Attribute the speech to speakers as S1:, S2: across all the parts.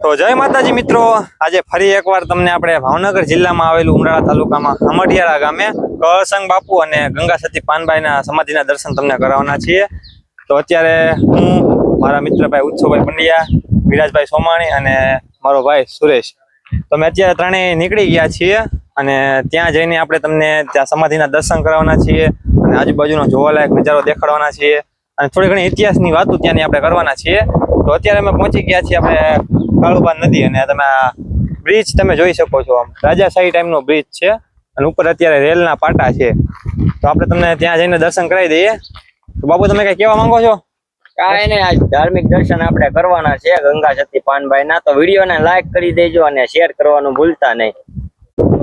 S1: તો જય માતાજી મિત્રો, આજે ફરી એકવાર તમને આપણે ભાવનગર જિલ્લામાં આવેલું ઉમરાળા તાલુકામાં અમઢિયાળા ગામે કળસંગ બાપુ અને ગંગા સતી પાનબાઈના સમાધિના દર્શન તમને કરાવવાના છીએ। તો અત્યારે હું, મારા મિત્ર ભાઈ ઉત્સવભાઈ પંડ્યા, વિરાજભાઈ સોમાણી અને મારો ભાઈ સુરેશ, તો અમે અત્યારે ત્રણેય નીકળી ગયા છીએ અને ત્યાં જઈને આપણે તમને ત્યાં સમાધિના દર્શન કરાવવાના છીએ અને આજુબાજુનો જોવાલાયક નજારો દેખાડવાના છીએ અને થોડી ઘણી ઇતિહાસની વાતો ત્યાંની આપણે કરવાના છીએ। તો અત્યારે અમે પહોંચી ગયા છીએ આપણે કાળુબા નદી અને તમે બ્રિજ તમે જોઈ શકો છો, આમ રાજાશાહી ટાઈમનો બ્રિજ છે અને ઉપર અત્યારે રેલના પાટા છે। તો આપણે તમને ત્યાં જઈને દર્શન કરાવી દઈએ। તો બાપુ તમે કઈ કહેવા માંગો છો?
S2: કાંઈ નહીં, આજ ધાર્મિક દર્શન આપણે કરવાના છે ગંગા સતી પાનબાઈના। તો વિડીયોને લાઈક કરી દેજો અને શેર કરવાનું ભૂલતા નહીં।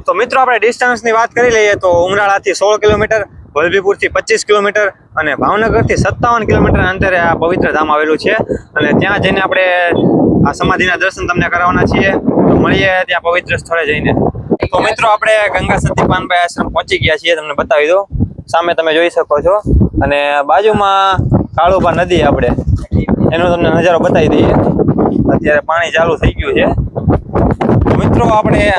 S1: તો મિત્રો આપણે ડિસ્ટન્સની વાત કરી લઈએ તો ઉમરાળાથી 16 કિલોમીટર, વલભીપુરથી 25 કિલોમીટર અને ભાવનગરથી 57 કિલોમીટર અંતરે આ પવિત્ર ધામ આવેલું છે અને ત્યાં જઈને આપણે આ સમાધિના દર્શન તમને કરાવવાના છીએ। તો મળીએ ત્યાં પવિત્ર સ્થળે જઈને। તો મિત્રો આપણે ગંગા સતી પાનબાઈ આશ્રમ પહોંચી ગયા છીએ, તમને બતાવી દો, સામે તમે જોઈ શકો છો અને બાજુમાં કાળુબા નદી, આપણે એનો તમને નજારો બતાવી દઈએ। અત્યારે પાણી ચાલુ થઈ ગયું છે। તો મિત્રો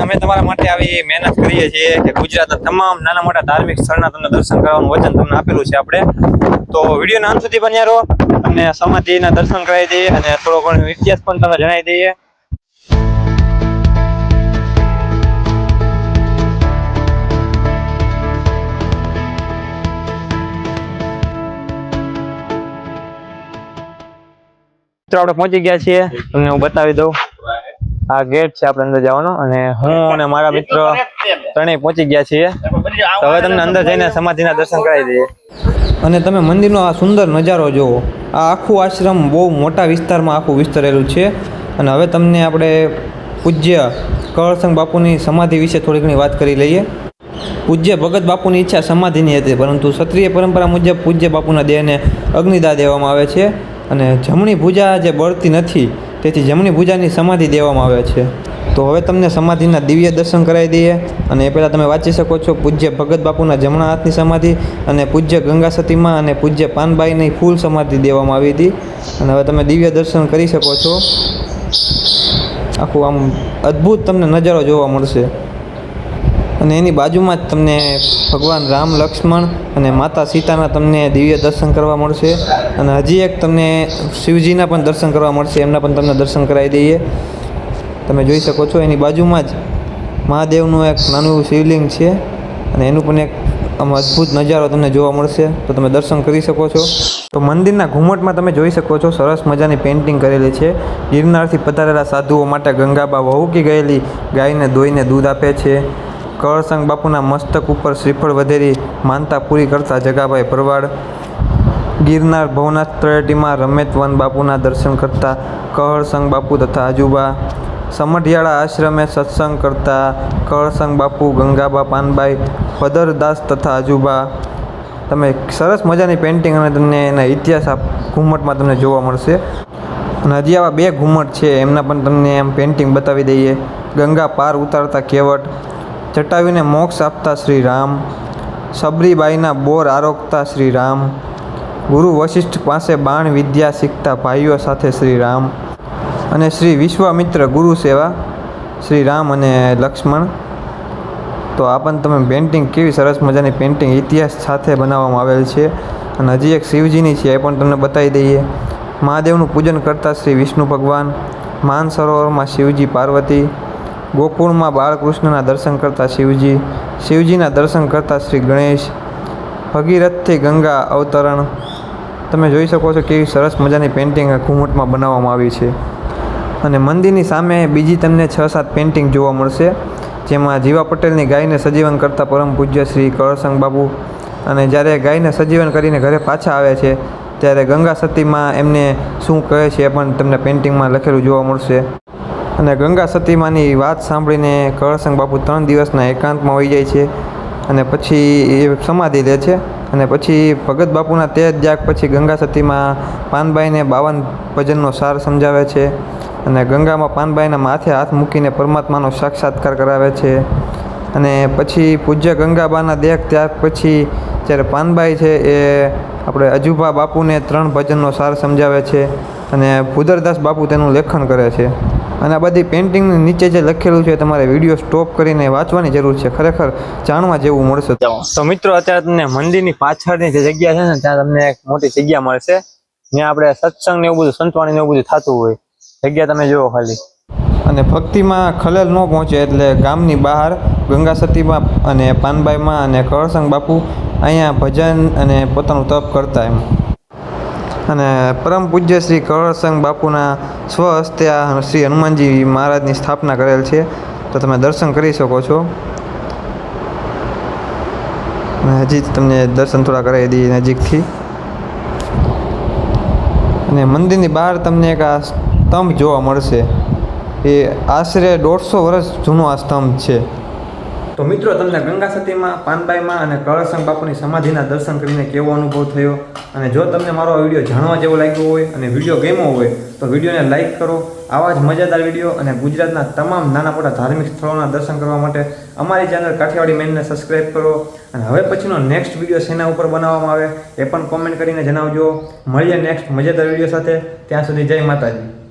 S1: અમે તમારા માટે આવી મહેનત કરીએ છીએ કે ગુજરાતના તમામ નાના મોટા ધાર્મિક સ્થળના તમને દર્શન કરવાનું વચન તમને આપેલું છે આપણે। તો વિડીયોના અંત સુધી બન્યા રહો, તમને સમાધિના દર્શન કરાવી દઈએ અને થોડો ઘણો ઇતિહાસ પણ તમને જણાવી દઈએ। આપણે પહોંચી ગયા છીએ, તમને હું બતાવી દઉં, આ ગેટ છે આપણે અંદર જવાનો અને હું અને મારા મિત્ર ત્રણેય પહોંચી ગયા છીએ। તો હવે તમને અંદર જઈને સમાધિના દર્શન કરાવી દઈએ અને તમે મંદિરનો આ સુંદર નજારો જુઓ। આ આખું આશ્રમ બહુ મોટા વિસ્તારમાં આખું વિસ્તરેલું છે અને હવે તમને આપણે પૂજ્ય કળસંગ બાપુની સમાધિ વિશે થોડી ઘણી વાત કરી લઈએ। પૂજ્ય ભગત બાપુની ઈચ્છા સમાધિની હતી, પરંતુ ક્ષત્રિય પરંપરા મુજબ પૂજ્ય બાપુના દેહને અગ્નિદાહ દેવામાં આવે છે અને જમણી ભુજા જે બળતી નથી તેથી જમણી ભુજાની સમાધિ દેવામાં આવે છે। તો હવે તમને સમાધિના દિવ્ય દર્શન કરાવી દઈએ અને એ પહેલાં તમે વાંચી શકો છો પૂજ્ય ભગત બાપુના જમણા હાથની સમાધિ અને પૂજ્ય ગંગા સતીમાં અને પૂજ્ય પાનબાઈની ફૂલ સમાધિ દેવામાં આવી હતી અને હવે તમે દિવ્ય દર્શન કરી શકો છો। આખું આમ અદ્ભુત તમને નજારો જોવા મળશે અને એની બાજુમાં જ તમને ભગવાન રામ, લક્ષ્મણ અને માતા સીતાના તમને દિવ્ય દર્શન કરવા મળશે અને હજી એક તમને શિવજીના પણ દર્શન કરવા મળશે, એમના પણ તમને દર્શન કરાવી દઈએ। તમે જોઈ શકો છો એની બાજુમાં જ મહાદેવનું એક નાનું શિવલિંગ છે અને એનું પણ એક આમ અદ્ભુત નજારો તમને જોવા મળશે, તો તમે દર્શન કરી શકો છો। તો મંદિરના ઘુમ્મટમાં તમે જોઈ શકો છો સરસ મજાની પેઇન્ટિંગ કરેલી છે। ગિરનારથી પધારેલા સાધુઓ માટે ગંગાબા વહુકી ગયેલી ગાયને દોઈને દૂધ આપે છે। કળસંગ બાપુના મસ્તક ઉપર શ્રીફળ વધેરી માનતા પૂરી કરતા જગાભાઈ ભરવાડ, ગિરનાર ભવનાથ તળેટીમાં રમેતવન બાપુના દર્શન કરતા કળસંગ બાપુ તથા આજુબા, સમઢિયાળા આશ્રમે સત્સંગ કરતા કળસંગ બાપુ, ગંગાબા પાનબાઈ, પદરદાસ તથા આજુબા। તમે સરસ મજાની પેઇન્ટિંગ અને તમને એના ઇતિહાસ ઘુમ્મટમાં તમને જોવા મળશે અને હજી આવા બે ઘુમ્મટ છે, એમના પણ તમને એમ પેઇન્ટિંગ બતાવી દઈએ। ગંગા પાર ઉતારતા કેવટ, જટાવીને મોક્ષ આપતા શ્રી રામ, સબરીબાઈના બોર આરોગતા શ્રી રામ, ગુરુ વશિષ્ઠ પાસે બાણ વિદ્યા શીખતા ભાઈઓ સાથે શ્રી રામ અને શ્રી વિશ્વામિત્ર ગુરુ સેવા શ્રી રામ અને લક્ષ્મણ। તો આ પણ તમે પેઇન્ટિંગ કેવી સરસ મજાની પેઇન્ટિંગ ઇતિહાસ સાથે બનાવવામાં આવેલ છે અને હજી એક શિવજીની છે, એ પણ તમને બતાવી દઈએ। મહાદેવનું પૂજન કરતા શ્રી વિષ્ણુ ભગવાન, માનસરોવરમાં શિવજી પાર્વતી, ગોકુળમાં બાળકૃષ્ણના દર્શન કરતા શિવજી, શિવજીના દર્શન કરતા શ્રી ગણેશ, ભગીરથથી ગંગા અવતરણ। તમે જોઈ શકો છો કેવી સરસ મજાની પેઇન્ટિંગ ઘુમ્મટમાં બનાવવામાં આવી છે અને મંદિરની સામે બીજી તમને 6-7 પેઇન્ટિંગ જોવા મળશે, જેમાં જીવા પટેલની ગાયને સજીવન કરતા પરમ પૂજ્ય શ્રી કળસંગ બાપુ અને જ્યારે ગાયને સજીવન કરીને ઘરે પાછા આવે છે ત્યારે ગંગા સતીમાં એમને શું કહે છે એ પણ તમને પેઇન્ટિંગમાં લખેલું જોવા મળશે અને ગંગા સતીમાની વાત સાંભળીને કળસંગ બાપુ 3 દિવસના એકાંતમાં હોઈ જાય છે અને પછી એ સમાધિ લે છે અને પછી ભગત બાપુના તે જ ત્યાગ પછી ગંગા સતીમાં પાનબાઈને 52 ભજનનો સાર સમજાવે છે અને ગંગામાં પાનબાઈના માથે હાથ મૂકીને પરમાત્માનો સાક્ષાત્કાર કરાવે છે અને પછી પૂજ્ય ગંગાબાના દેહ ત્યાગ પછી જ્યારે પાનબાઈ છે એ આપણે અજુભા બાપુને 3 ભજનનો સાર સમજાવે છે અને ભૂદરદાસ બાપુ તેનું લેખન કરે છે. અને આ બધી પેઇન્ટિંગની નીચે જે લખેલું છે તમારે વિડીયો સ્ટોપ કરીને વાંચવાની જરૂર છે. ખરેખર જાણવા જેવું મળશે. તો મિત્રો અત્યારે તમને મંદિરની પાછળની જે જગ્યા છે ને ત્યાં તમને એક મોટી જગ્યા મળશે. ત્યાં આપણે સત્સંગ ને એવું બધું સંતવાણી ને એવું બધું થતું હોય. જગ્યા તમે જુઓ ખાલી. અને ભક્તિમાં ખલેલ ન પહોંચે એટલે ગામની બહાર ગંગા સતીમાં અને પાનબાઈમાં અને કળસંગ બાપુ અહીંયા ભજન અને પોતાનું તપ કરતા એમ. અને પરમ પૂજ્ય શ્રી કળસંગ બાપુના સ્વહસ્તે આ શ્રી હનુમાનજી મહારાજની સ્થાપના કરેલ છે. તો તમે દર્શન કરી શકો છો. અને હજી તમને દર્શન થોડા કરાવી દઈએ નજીકથી. અને મંદિરની બહાર તમને એક આ સ્તંભ જોવા મળશે. એ આશરે 150 વર્ષ જૂનો આ સ્તંભ છે. તો મિત્રો તમને ગંગા સતીમાં, પાનબાઈમાં અને કળસંગ બાપુની સમાધિના દર્શન કરીને કેવો અનુભવ થયો? અને જો તમને મારો આ વિડીયો જાણવા જેવો લાગ્યો હોય અને વિડીયો ગમ્યો હોય તો વિડીયોને લાઇક કરો. આવા જ મજાદાર વિડીયો અને ગુજરાતના તમામ નાના મોટા ધાર્મિક સ્થળોના દર્શન કરવા માટે અમારી ચેનલ કાઠિયાવાડી મેનને સબસ્ક્રાઈબ કરો. અને હવે પછીનો નેક્સ્ટ વિડીયો શેના ઉપર બનાવવામાં આવે એ પણ કોમેન્ટ કરીને જણાવજો. મળીએ નેક્સ્ટ મજાદાર વિડીયો સાથે. ત્યાં સુધી જય માતાજી.